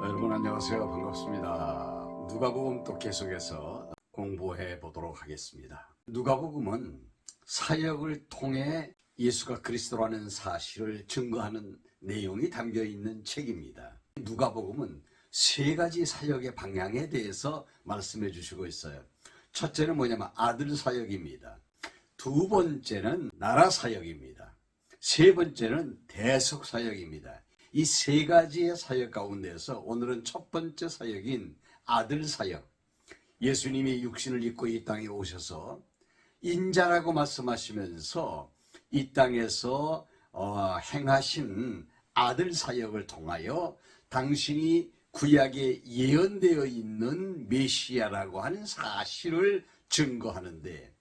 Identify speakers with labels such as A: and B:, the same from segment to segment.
A: 여러분 안녕하세요. 반갑습니다. 누가복음 또 계속해서 공부해 보도록 하겠습니다. 누가복음은 사역을 통해 예수가 그리스도라는 사실을 증거하는 내용이 담겨 있는 책입니다. 누가복음은 세 가지 사역의 방향에 대해서 말씀해 주시고 있어요. 첫째는 뭐냐면 아들 사역입니다. 두 번째는 나라 사역입니다. 세 번째는 대속 사역입니다. 이 세 가지의 사역 가운데서 오늘은 첫 번째 사역인 아들 사역, 예수님이 육신을 입고 이 땅에 오셔서 인자라고 말씀하시면서 이 땅에서 행하신 아들 사역을 통하여 당신이 구약에 예언되어 있는 메시아라고 하는 사실을 증거하는데,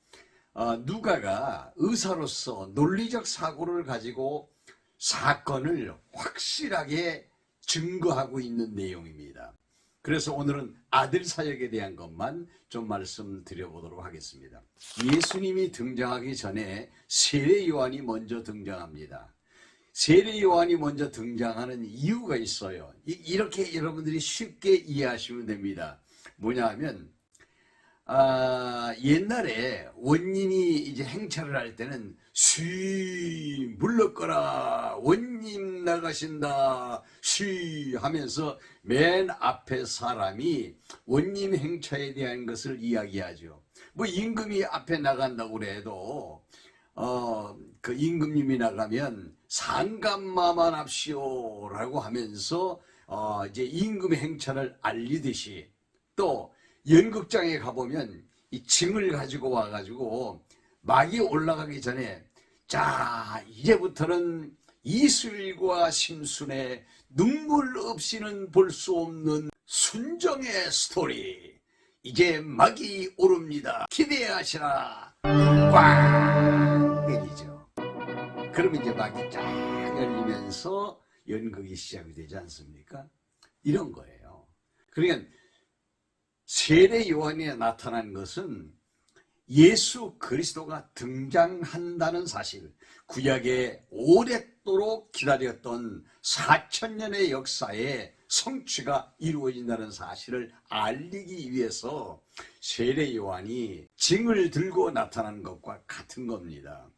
A: 누가가 의사로서 논리적 사고를 가지고 사건을 확실하게 증거하고 있는 내용입니다. 그래서 오늘은 아들 사역에 대한 것만 좀 말씀드려보도록 하겠습니다. 예수님이 등장하기 전에 세례 요한이 먼저 등장합니다. 세례 요한이 먼저 등장하는 이유가 있어요. 이렇게 여러분들이 쉽게 이해하시면 됩니다. 뭐냐 하면 옛날에 원님이 이제 행차를 할 때는 쉬 물러거라 원님 나가신다 쉬 하면서 맨 앞에 사람이 원님 행차에 대한 것을 이야기하죠. 뭐 임금이 앞에 나간다고 그래도 그 임금님이 나가면 상감마만 합시오 라고 하면서 이제 임금의 행차를 알리듯이, 또 연극장에 가보면 이 징을 가지고 와가지고 막이 올라가기 전에 자 이제부터는 이슬과 심순의 눈물 없이는 볼 수 없는 순정의 스토리, 이제 막이 오릅니다 기대하시라 꽝 내리죠. 그러면 이제 막이 쫙 열리면서 연극이 시작이 되지 않습니까? 이런 거예요. 그러니까 세례 요한에 나타난 것은 예수 그리스도가 등장한다는 사실, 구약에 오랫도록 기다렸던 4000년의 역사에 성취가 이루어진다는 사실을 알리기 위해서 세례 요한이 징을 들고 나타난 것과 같은 겁니다.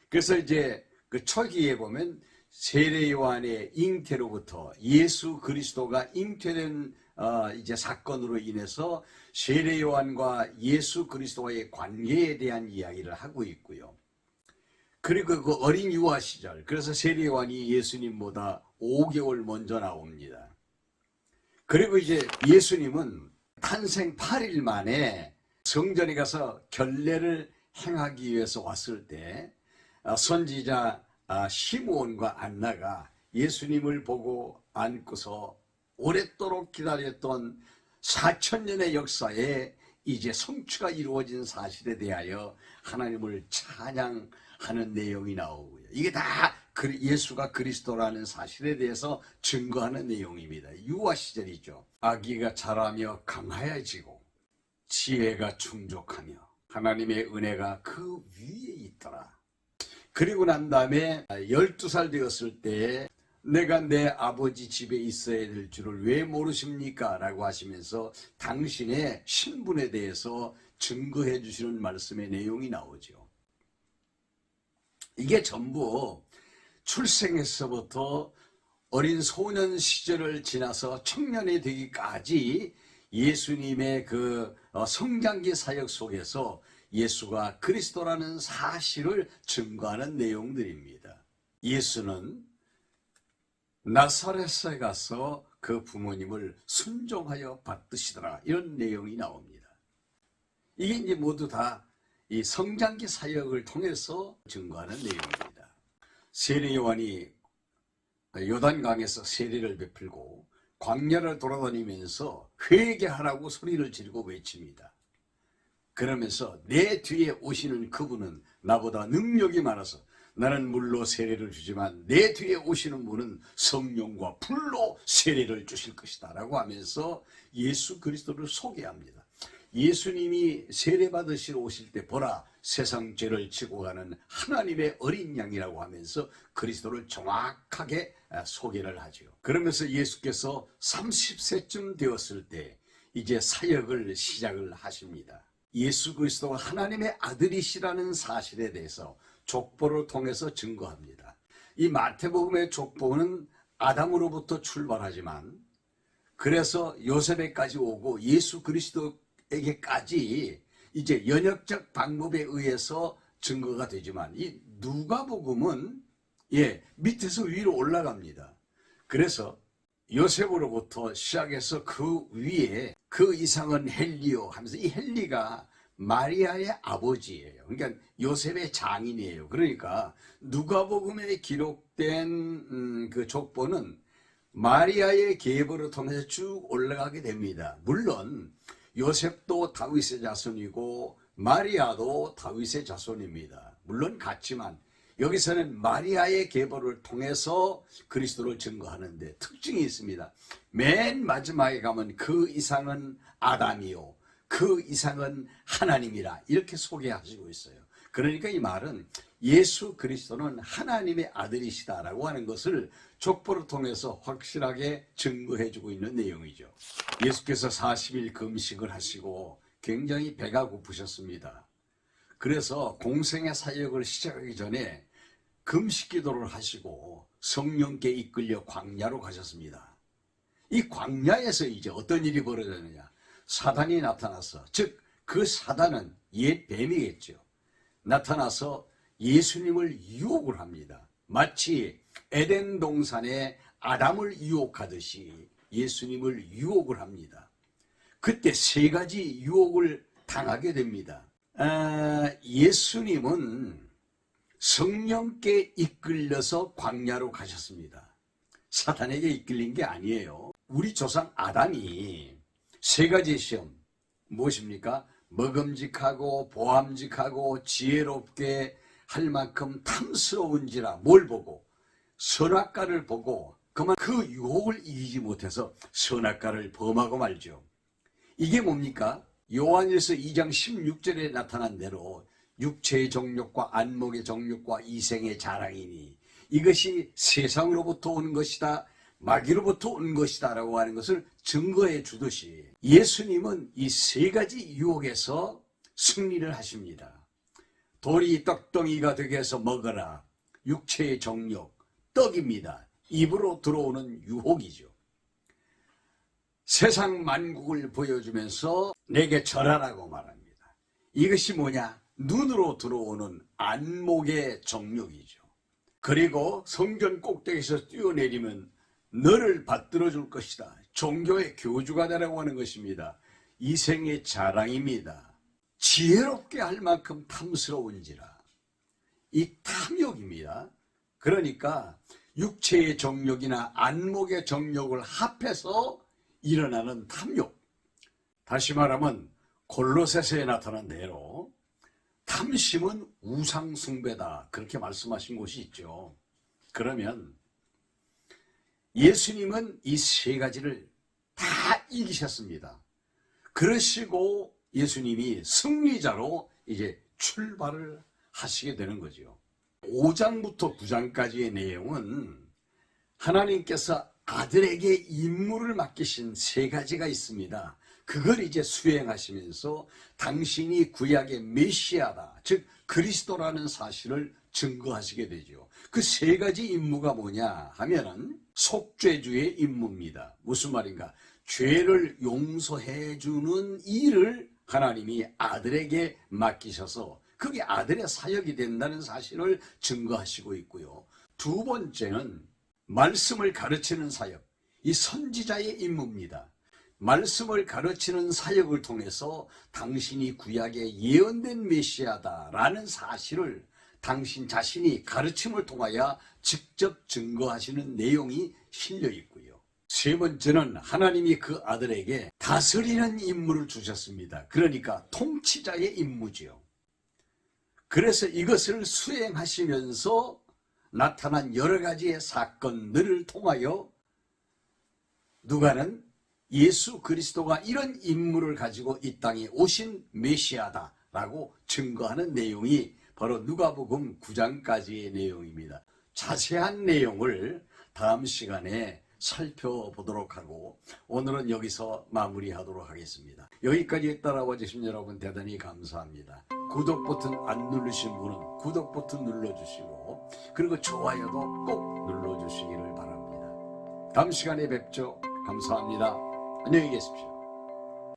A: 그래서 이제 그 초기에 보면 세례 요한의 잉태로부터 예수 그리스도가 잉태된 이제 사건으로 인해서 세례 요한과 예수 그리스도와의 관계에 대한 이야기를 하고 있고요. 그리고 그 어린 유아 시절, 그래서 세례 요한이 예수님보다 5개월 먼저 나옵니다. 그리고 이제 예수님은 탄생 8일 만에 성전에 가서 결례를 행하기 위해서 왔을 때 선지자 시므온과 안나가 예수님을 보고 안고서 오랫도록 기다렸던 4000년의 역사에 이제 성취가 이루어진 사실에 대하여 하나님을 찬양하는 내용이 나오고요. 이게 다 예수가 그리스도라는 사실에 대해서 증거하는 내용입니다. 유아 시절이죠. 아기가 자라며 강하여지고 지혜가 충족하며 하나님의 은혜가 그 위에 있더라. 그리고 난 다음에 12살 되었을 때에 내가 내 아버지 집에 있어야 될 줄을 왜 모르십니까? 라고 하시면서 당신의 신분에 대해서 증거해 주시는 말씀의 내용이 나오죠. 이게 전부 출생에서부터 어린 소년 시절을 지나서 청년이 되기까지 예수님의 그 성장기 사역 속에서 예수가 그리스도라는 사실을 증거하는 내용들입니다. 예수는 나사렛에 가서 그 부모님을 순종하여 받드시더라, 이런 내용이 나옵니다. 이게 이제 모두 다 이 성장기 사역을 통해서 증거하는 내용입니다. 세례 요한이 요단강에서 세례를 베풀고 광야를 돌아다니면서 회개하라고 소리를 지르고 외칩니다. 그러면서 내 뒤에 오시는 그분은 나보다 능력이 많아서 나는 물로 세례를 주지만 내 뒤에 오시는 분은 성령과 불로 세례를 주실 것이다 라고 하면서 예수 그리스도를 소개합니다. 예수님이 세례 받으시러 오실 때 보라 세상 죄를 지고 가는 하나님의 어린 양이라고 하면서 그리스도를 정확하게 소개를 하죠. 그러면서 예수께서 30세쯤 되었을 때 이제 사역을 시작을 하십니다. 예수 그리스도가 하나님의 아들이시라는 사실에 대해서 족보를 통해서 증거합니다. 이 마태복음의 족보는 아담으로부터 출발하지만 그래서 요셉에까지 오고 예수 그리스도에게까지 이제 연역적 방법에 의해서 증거가 되지만 이 누가복음은 밑에서 위로 올라갑니다. 그래서 요셉으로부터 시작해서 그 위에 그 이상은 헬리오 하면서 이 헬리가 마리아의 아버지예요. 그러니까 요셉의 장인이에요. 그러니까 누가복음에 기록된 그 족보는 마리아의 계보를 통해서 쭉 올라가게 됩니다. 물론 요셉도 다윗의 자손이고 마리아도 다윗의 자손입니다. 물론 같지만 여기서는 마리아의 계보를 통해서 그리스도를 증거하는데 특징이 있습니다. 맨 마지막에 가면 그 이상은 아담이요 그 이상은 하나님이라 이렇게 소개하시고 있어요. 그러니까 이 말은 예수 그리스도는 하나님의 아들이시다라고 하는 것을 족보를 통해서 확실하게 증거해주고 있는 내용이죠. 예수께서 40일 금식을 하시고 굉장히 배가 고프셨습니다. 그래서 공생의 사역을 시작하기 전에 금식 기도를 하시고 성령께 이끌려 광야로 가셨습니다. 이 광야에서 이제 어떤 일이 벌어졌느냐, 사단이 나타나서, 즉 그 사단은 옛 뱀이겠죠. 나타나서 예수님을 유혹을 합니다. 마치 에덴 동산에 아담을 유혹하듯이 예수님을 유혹을 합니다. 그때 세 가지 유혹을 당하게 됩니다. 예수님은 성령께 이끌려서 광야로 가셨습니다. 사탄에게 이끌린 게 아니에요. 우리 조상 아담이 세 가지 시험, 무엇입니까? 먹음직하고 보암직하고 지혜롭게 할 만큼 탐스러운지라 뭘 보고? 선악과를 보고 그만 그 유혹을 이기지 못해서 선악과를 범하고 말죠. 이게 뭡니까? 요한일서 2장 16절에 나타난 대로 육체의 정욕과 안목의 정욕과 이생의 자랑이니 이것이 세상으로부터 온 것이다, 마귀로부터 온 것이다 라고 하는 것을 증거해 주듯이 예수님은 이 세 가지 유혹에서 승리를 하십니다. 돌이 떡덩이가 되게 해서 먹어라. 육체의 정욕, 떡입니다. 입으로 들어오는 유혹이죠. 세상 만국을 보여주면서 내게 절하라고 말합니다. 이것이 뭐냐? 눈으로 들어오는 안목의 정욕이죠. 그리고 성전 꼭대기에서 뛰어내리면 너를 받들어 줄 것이다. 종교의 교주가 되라고 하는 것입니다. 이생의 자랑입니다. 지혜롭게 할 만큼 탐스러운지라. 이 탐욕입니다. 그러니까 육체의 정욕이나 안목의 정욕을 합해서 일어나는 탐욕. 다시 말하면 골로새서에 나타난 대로 탐심은 우상숭배다. 그렇게 말씀하신 곳이 있죠. 그러면 예수님은 이 세 가지를 다 이기셨습니다. 그러시고 예수님이 승리자로 이제 출발을 하시게 되는 거죠. 5장부터 9장까지의 내용은 하나님께서 아들에게 임무를 맡기신 세 가지가 있습니다. 그걸 이제 수행하시면서 당신이 구약의 메시아다, 즉 그리스도라는 사실을 증거하시게 되죠. 그 세 가지 임무가 뭐냐 하면은 속죄주의 임무입니다. 무슨 말인가? 죄를 용서해 주는 일을 하나님이 아들에게 맡기셔서 그게 아들의 사역이 된다는 사실을 증거하시고 있고요. 두 번째는 말씀을 가르치는 사역, 이 선지자의 임무입니다. 말씀을 가르치는 사역을 통해서 당신이 구약의 예언된 메시아다라는 사실을 당신 자신이 가르침을 통하여 직접 증거하시는 내용이 실려 있고요. 세 번째는 하나님이 그 아들에게 다스리는 임무를 주셨습니다. 그러니까 통치자의 임무지요. 그래서 이것을 수행하시면서 나타난 여러 가지의 사건들을 통하여 누가는 예수 그리스도가 이런 임무를 가지고 이 땅에 오신 메시아다 라고 증거하는 내용이 바로 누가복음 9장까지의 내용입니다. 자세한 내용을 다음 시간에 살펴보도록 하고 오늘은 여기서 마무리하도록 하겠습니다. 여기까지 따라와 주신 여러분 대단히 감사합니다. 구독 버튼 안 누르신 분은 구독 버튼 눌러주시고 그리고 좋아요도 꼭 눌러주시기를 바랍니다. 다음 시간에 뵙죠. 감사합니다. 안녕히 계십시오.